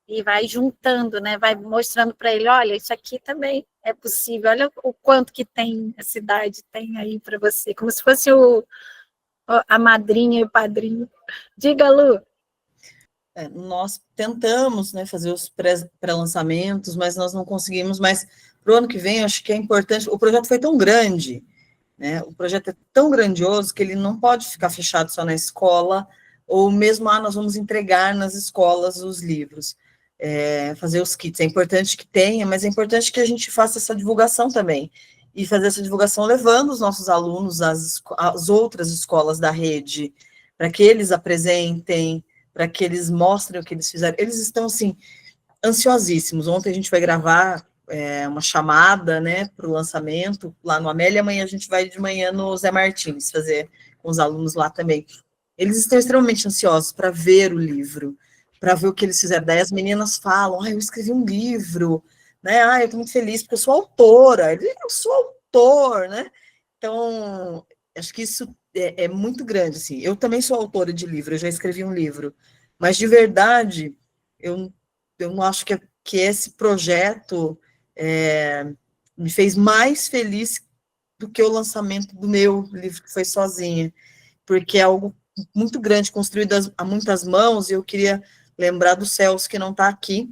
A: E vai juntando, né? Vai mostrando para ele, olha, isso aqui também é possível, olha o quanto que tem, a cidade tem aí para você, como se fosse a madrinha e o padrinho. Diga, Lu.
B: Nós tentamos, né, fazer os pré-lançamentos, mas nós não conseguimos. Mas para o ano que vem, acho que é importante. O projeto foi tão grande, né? O projeto é tão grandioso que ele não pode ficar fechado só na escola, ou mesmo, nós vamos entregar nas escolas os livros, fazer os kits. É importante que tenha, mas é importante que a gente faça essa divulgação também, e fazer essa divulgação levando os nossos alunos às outras escolas da rede, para que eles apresentem, para que eles mostrem o que eles fizeram. Eles estão, assim, ansiosíssimos. Ontem a gente vai gravar uma chamada, né, para o lançamento, lá no Amélia, amanhã a gente vai de manhã no Zé Martins, fazer com os alunos lá também. Eles estão extremamente ansiosos para ver o livro, para ver o que eles fizeram. Daí as meninas falam, eu escrevi um livro, né, eu estou muito feliz porque eu sou autora. Eu sou autor, né? Então, acho que isso é muito grande, assim. Eu também sou autora de livro, eu já escrevi um livro, mas de verdade, eu não acho que esse projeto me fez mais feliz do que o lançamento do meu livro, que foi sozinha, porque é algo muito grande, construído a muitas mãos, e eu queria lembrar do Celso, que não está aqui,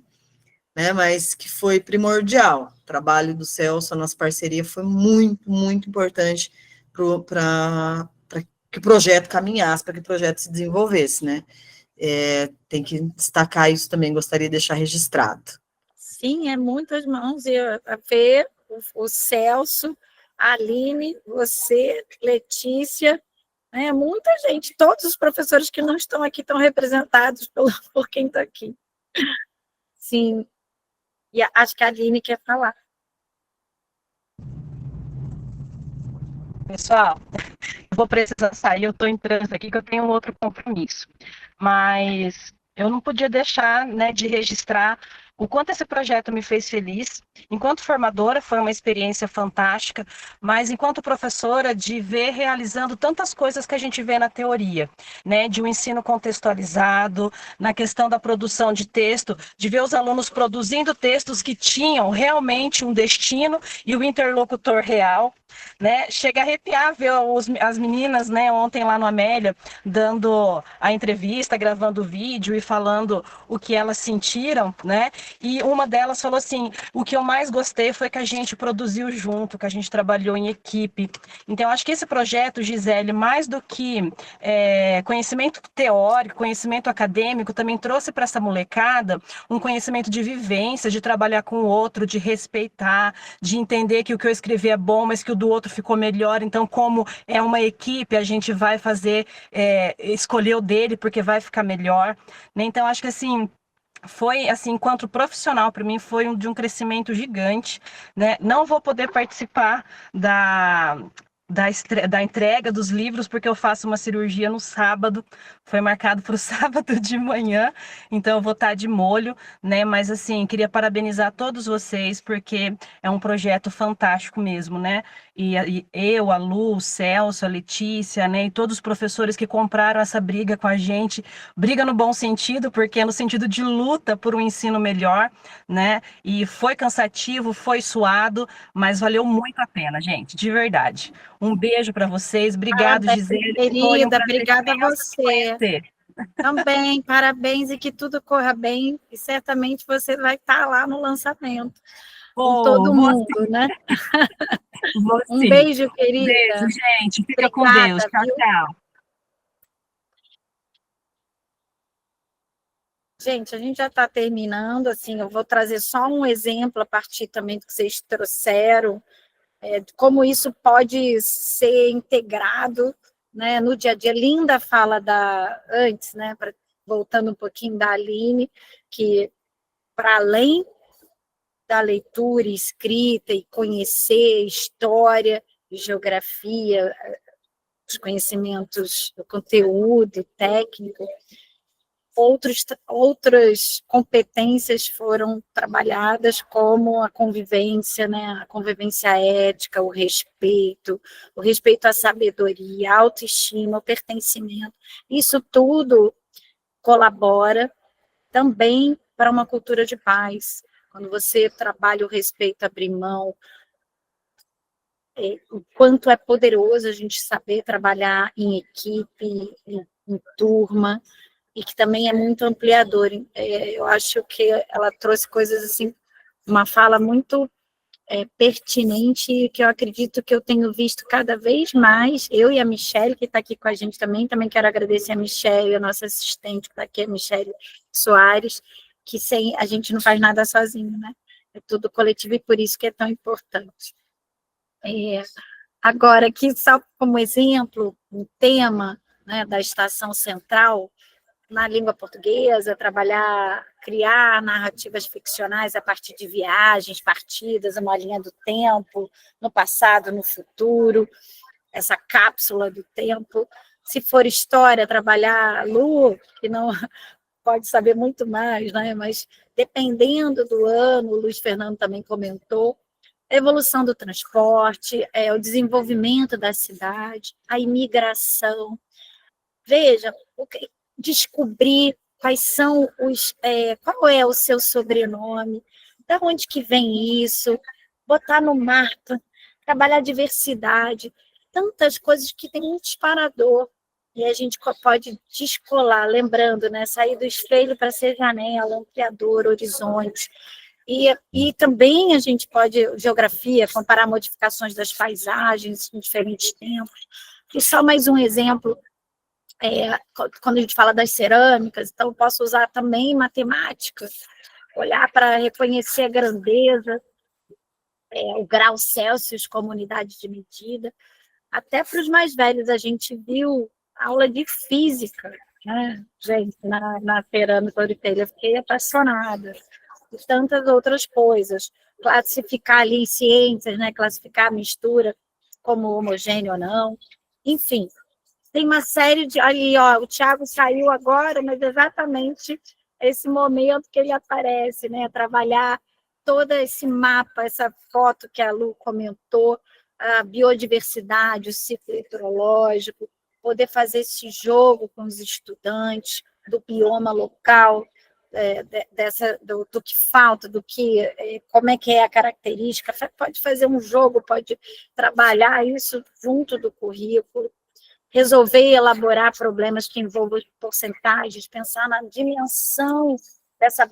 B: né, mas que foi primordial. O trabalho do Celso, a nossa parceria foi muito, muito importante para que o projeto caminhasse, para que o projeto se desenvolvesse, né? Tem que destacar isso também, gostaria de deixar registrado.
A: Sim, é muitas mãos, e a Fê, o Celso, a Aline, você, Letícia, muita gente, todos os professores que não estão aqui estão representados por quem está aqui. Sim, e acho que a Aline quer falar.
G: Pessoal, eu vou precisar sair, eu estou em trânsito aqui, que eu tenho um outro compromisso. Mas eu não podia deixar, né, de registrar o quanto esse projeto me fez feliz. Enquanto formadora, foi uma experiência fantástica, mas enquanto professora, de ver realizando tantas coisas que a gente vê na teoria, né, de um ensino contextualizado, na questão da produção de texto, de ver os alunos produzindo textos que tinham realmente um destino e o interlocutor real. né? Chega a arrepiar ver as meninas, né, ontem lá no Amélia, dando a entrevista, gravando o vídeo e falando o que elas sentiram, né? E uma delas falou assim: o que eu mais gostei foi que a gente produziu junto, que a gente trabalhou em equipe. Então, acho que esse projeto, Gisele, mais do que conhecimento teórico, conhecimento acadêmico, também trouxe para essa molecada um conhecimento de vivência, de trabalhar com o outro, de respeitar, de entender que o que eu escrevi é bom, mas que o do outro ficou melhor. Então, como é uma equipe, a gente vai fazer, escolher o dele, porque vai ficar melhor, né? Então, acho que assim, foi assim, enquanto profissional, para mim foi de um crescimento gigante, né? Não vou poder participar da entrega dos livros, porque eu faço uma cirurgia no sábado, foi marcado para o sábado de manhã, então eu vou estar de molho, né? Mas assim, queria parabenizar todos vocês, porque é um projeto fantástico mesmo, né? E eu, a Lu, o Celso, a Letícia, né? E todos os professores que compraram essa briga com a gente, briga no bom sentido, porque é no sentido de luta por um ensino melhor, né? E foi cansativo, foi suado, mas valeu muito a pena, gente, de verdade. Um beijo para vocês. Obrigado,
A: Parabéns,
G: Gisele. Foi um
A: querida,
G: prazer
A: obrigada a
G: imenso te
A: você.
G: conhecer.
A: Também, parabéns e que tudo corra bem, e certamente você vai estar lá no lançamento, com todo
G: Vou
A: mundo, né?
G: vou
A: Um
G: sim.
A: beijo,
G: Beijo,
A: querida.
G: gente. Fica com Deus.
A: Obrigada,
G: Tchau,
A: viu?
G: tchau.
A: Gente, a gente já está terminando, assim, eu vou trazer só um exemplo a partir também do que vocês trouxeram, de como isso pode ser integrado, né, no dia a dia. Linda fala antes, né, voltando um pouquinho da Aline, que para além da leitura e escrita e conhecer história, geografia, os conhecimentos do conteúdo técnico, outras competências foram trabalhadas, como a convivência, né? A convivência ética, o respeito à sabedoria, a autoestima, o pertencimento. Isso tudo colabora também para uma cultura de paz. Quando você trabalha o respeito, abrir mão, o quanto é poderoso a gente saber trabalhar em equipe, em turma, e que também é muito ampliador. Eu acho que ela trouxe coisas assim, uma fala muito pertinente, e que eu acredito que eu tenho visto cada vez mais, eu e a Michelle, que está aqui com a gente também quero agradecer a Michelle, a nossa assistente que está aqui, a Michelle Soares, que sem a gente não faz nada sozinho, né? É tudo coletivo e por isso que é tão importante. Agora, aqui só como exemplo, um tema, né, da Estação Central, na língua portuguesa, criar narrativas ficcionais a partir de viagens, partidas, uma linha do tempo, no passado, no futuro, essa cápsula do tempo. Se for história, trabalhar a Lu, que não pode saber muito mais, né? Mas dependendo do ano, o Luiz Fernando também comentou, a evolução do transporte, o desenvolvimento da cidade, a imigração. Veja, descobrir qual é o seu sobrenome, de onde que vem isso, botar no mapa, trabalhar a diversidade, tantas coisas que tem um disparador, e a gente pode descolar, lembrando, né, sair do espelho para ser janela, ampliador, horizonte, e também a gente pode, geografia, comparar modificações das paisagens em diferentes tempos, e só mais um exemplo, quando a gente fala das cerâmicas, então eu posso usar também matemática, olhar para reconhecer a grandeza, o grau Celsius como unidade de medida. Até para os mais velhos, a gente viu aula de física, né, gente, na cerâmica Ouro-Telha, eu fiquei apaixonada, e tantas outras coisas, classificar ali em ciências, né, classificar a mistura como homogênea ou não, enfim, tem uma série de... Ali, ó, o Thiago saiu agora, mas exatamente esse momento que ele aparece, né? Trabalhar todo esse mapa, essa foto que a Lu comentou, a biodiversidade, o ciclo hidrológico, poder fazer esse jogo com os estudantes do bioma local, do que falta, como é que é a característica, pode fazer um jogo, pode trabalhar isso junto do currículo, resolver e elaborar problemas que envolvam porcentagens, pensar na dimensão dessa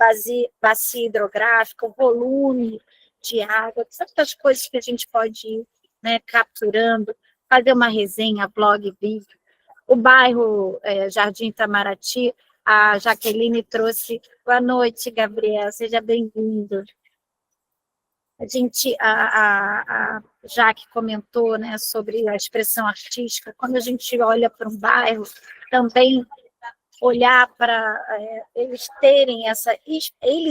A: bacia hidrográfica, o volume de água, tantas coisas que a gente pode ir, né, capturando, fazer uma resenha, blog, vídeo. O bairro Jardim Itamaraty, a Jaqueline trouxe. Boa noite, Gabriel, seja bem-vindo. A Jaque comentou, né, sobre a expressão artística. Quando a gente olha para um bairro, também olhar para eles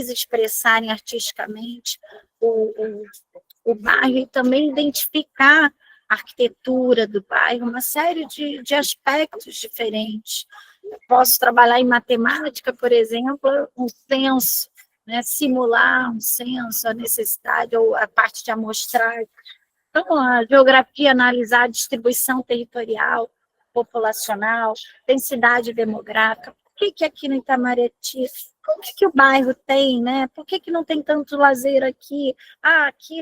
A: expressarem artisticamente o bairro e também identificar a arquitetura do bairro, uma série de aspectos diferentes. Eu posso trabalhar em matemática, por exemplo, um censo, né, simular um censo, a necessidade ou a parte de amostragem. Então, a geografia, analisar a distribuição territorial, populacional, densidade demográfica. Por que aqui no Itamaraty? Como que o bairro tem, né? Por que não tem tanto lazer aqui? Aqui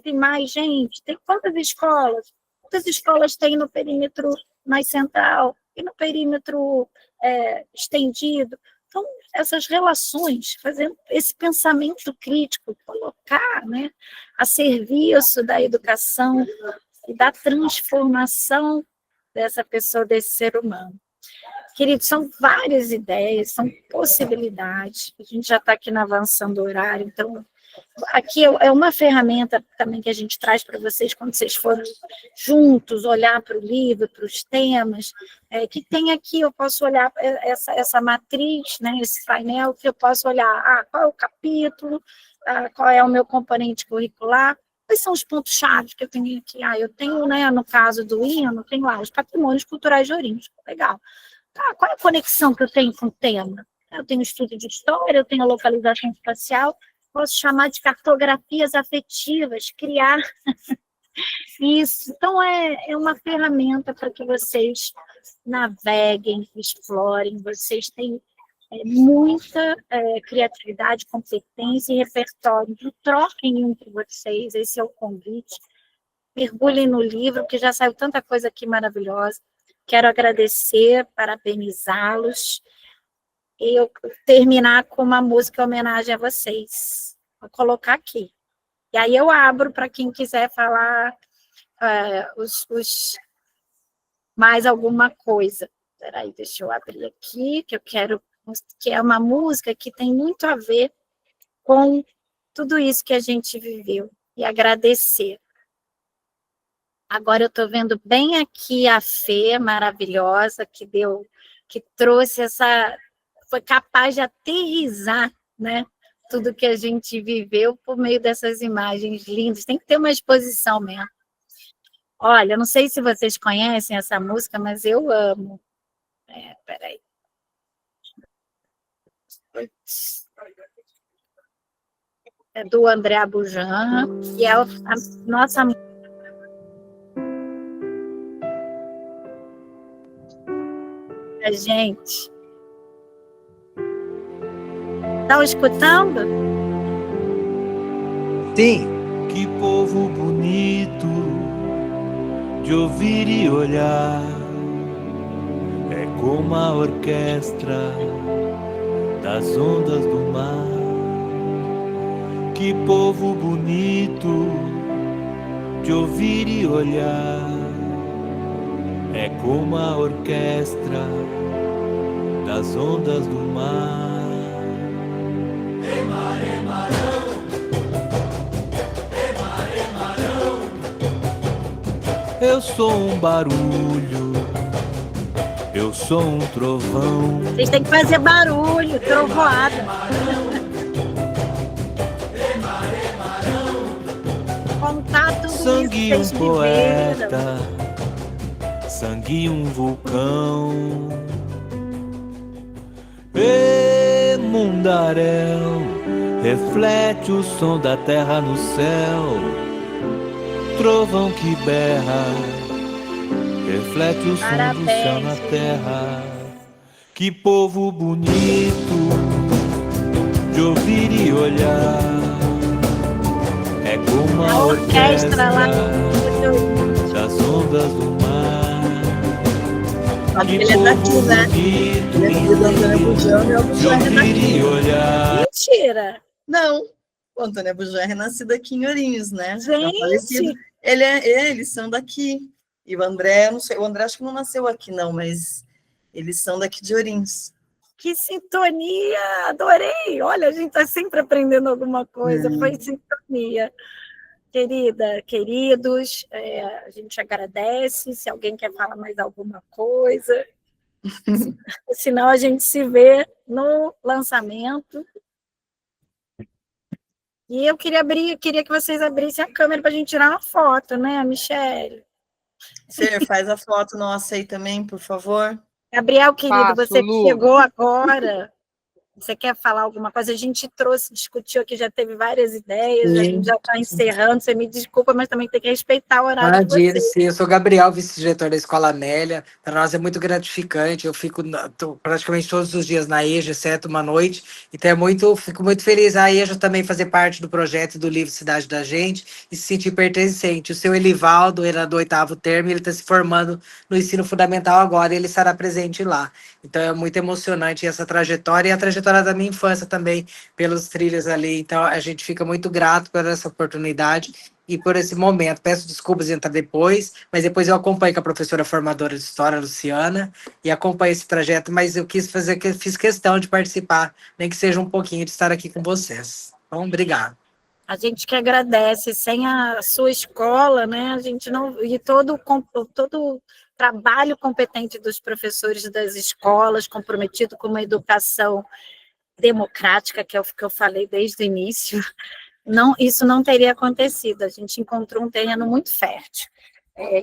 A: tem mais gente. Tem quantas escolas? Quantas escolas tem no perímetro mais central e no perímetro estendido? Então, essas relações, fazendo esse pensamento crítico, colocar, né, a serviço da educação e da transformação dessa pessoa, desse ser humano. Queridos, são várias ideias, são possibilidades. A gente já está aqui no avançando horário, então, aqui é uma ferramenta também que a gente traz para vocês, quando vocês forem juntos, olhar para o livro, para os temas, que tem aqui, eu posso olhar essa matriz, né, esse painel, que eu posso olhar, qual é o capítulo, qual é o meu componente curricular, quais são os pontos-chave que eu tenho aqui. Eu tenho, né, no caso do hino, tem lá os patrimônios culturais de Ourinhos, legal. Qual é a conexão que eu tenho com o tema? Eu tenho estudo de história, eu tenho localização espacial, posso chamar de cartografias afetivas, criar isso. Então, é uma ferramenta para que vocês naveguem, explorem, vocês têm muita criatividade, competência e repertório. Troquem entre vocês, esse é o convite. Mergulhem no livro, porque já saiu tanta coisa aqui maravilhosa. Quero agradecer, parabenizá-los. E eu terminar com uma música em homenagem a vocês. Vou colocar aqui. E aí eu abro para quem quiser falar mais alguma coisa. Espera aí, deixa eu abrir aqui, que eu quero, que é uma música que tem muito a ver com tudo isso que a gente viveu. E agradecer. Agora eu estou vendo bem aqui a Fê, maravilhosa, que trouxe foi capaz de aterrissar, né, tudo que a gente viveu por meio dessas imagens lindas. Tem que ter uma exposição mesmo. Olha, não sei se vocês conhecem essa música, mas eu amo. Peraí. É do André Abujan, que é a nossa... Gente... Estão escutando?
H: Sim. Que povo bonito de ouvir e olhar. É como a orquestra das ondas do mar. Que povo bonito de ouvir e olhar. É como a orquestra das ondas do mar. Eu sou um barulho, eu sou um trovão.
A: Vocês têm que fazer barulho, trovoada. Contar tudo
H: Sangue
A: isso,
H: um
A: vocês
H: poeta, sangue um vulcão. E mundaréu, reflete o som da terra no céu. Trovão que berra, reflete o som do céu na terra. Que povo bonito de ouvir e olhar. É como a
A: orquestra lá
H: das ondas do mar.
B: Sabe que ele é daqui, né? Ele é filho do Antônio Bujanra e o Bujanra é daqui.
A: Mentira!
B: Não, o Antônio Bujanra é nascido aqui em Ourinhos, né?
A: Gente!
B: Tá falecido. Eles são daqui. E o André, não sei, o André acho que não nasceu aqui, não, mas eles são daqui de Ourinhos.
A: Que sintonia! Adorei! Olha, a gente está sempre aprendendo alguma coisa. Foi sintonia. Querida, queridos, a gente agradece. Se alguém quer falar mais alguma coisa, senão a gente se vê no lançamento. E eu queria que vocês abrissem a câmera para a gente tirar uma foto, né, Michele?
B: Fer, faz a foto nossa aí também, por favor.
A: Gabriel, querido,
E: Faço,
A: você
E: Lu.
A: que chegou agora. Você quer falar alguma coisa? A gente discutiu aqui, já teve várias ideias, a gente já está encerrando, você me desculpa, mas também tem que respeitar o horário de
I: Maravilha,
A: vocês.
I: sim. Eu sou Gabriel, vice-diretor da Escola Amélia. Para nós é muito gratificante. Eu fico praticamente todos os dias na EJA, exceto uma noite. Então fico muito feliz a EJA também fazer parte do projeto do livro Cidade da Gente e se sentir pertencente. O seu Elivaldo era do 8º termo, ele está se formando no ensino fundamental agora, e ele estará presente lá. Então é muito emocionante essa trajetória e a trajetória da minha infância também, pelos trilhos ali. Então a gente fica muito grato por essa oportunidade e por esse momento. Peço desculpas de entrar depois, mas depois eu acompanho com a professora formadora de História, Luciana, e acompanho esse trajeto, mas eu fiz questão de participar, nem que seja um pouquinho, de estar aqui com vocês. Então, obrigado.
A: A gente que agradece, sem a sua escola, né, a gente não... E todo o trabalho competente dos professores das escolas, comprometido com uma educação democrática, que é o que eu falei desde o início, isso não teria acontecido. A gente encontrou um terreno muito fértil.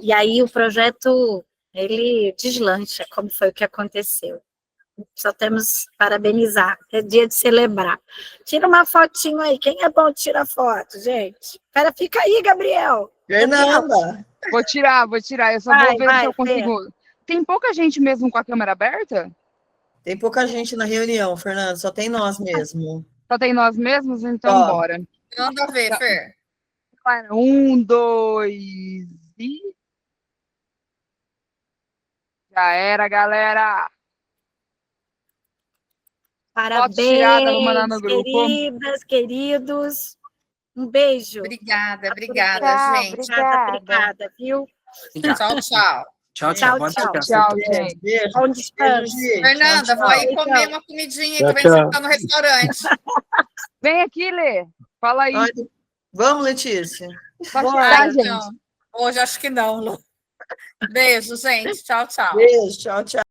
A: E aí o projeto, ele deslancha, como foi o que aconteceu. Só temos parabenizar, é dia de celebrar. Tira uma fotinho aí, quem é bom de tirar foto, gente? Cara, fica aí, Gabriel.
B: Fernanda!
E: Vou tirar, eu só vou ver se eu consigo. Tem pouca gente mesmo com a câmera aberta?
B: Tem pouca gente na reunião, Fernanda, só tem nós mesmo.
E: Só tem nós mesmos? Então, bora.
C: Manda ver, Fer.
E: 1, 2 e... Já era, galera!
A: Parabéns,
E: tirada, vou mandar no grupo.
A: queridas, queridos. Um beijo.
C: Obrigada, gente.
A: Obrigada, viu?
C: Tchau, tchau.
E: Tchau, gente.
B: Beijo.
A: Bom descanso.
C: Fernanda, vou aí comer uma comidinha, tô vendo que você tá no restaurante.
E: Vem aqui, Lê. Fala aí.
B: Vamos, Letícia.
E: Pode tirar, gente.
C: Hoje acho que não, Lu. Beijo, gente. Tchau, tchau.
B: Beijo, tchau, tchau.